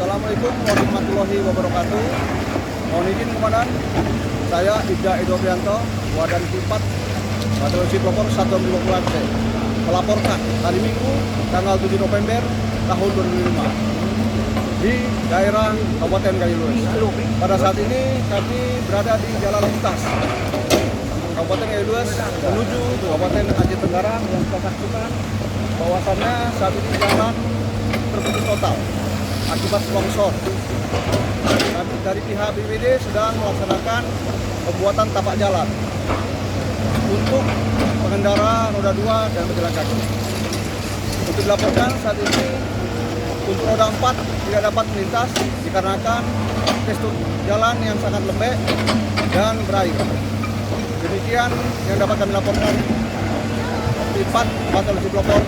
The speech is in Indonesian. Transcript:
Assalamualaikum warahmatullahi wabarakatuh. Mohon izin Komandan, saya Ibda Edo Prianto, Wadan Kipat, Batalion Siplopor 150 C, melaporkan hari Minggu tanggal 7 November tahun 2005 di daerah Kabupaten Kalilues. Pada saat ini kami berada di jalan lintas Kabupaten Kalilues menuju Kabupaten Aceh Tenggara yang kita saksikan bahwasannya saat ini jalan terputus total akibat longsor. Dari pihak BPBD sedang melaksanakan pembuatan tapak jalan untuk pengendara roda 2 dan pejalan kaki. Untuk dilaporkan saat ini untuk roda 4 tidak dapat melintas dikarenakan tekstur jalan yang sangat lembek dan berair. Demikian yang dapat kami laporkan. Kipat Batalion Siplopor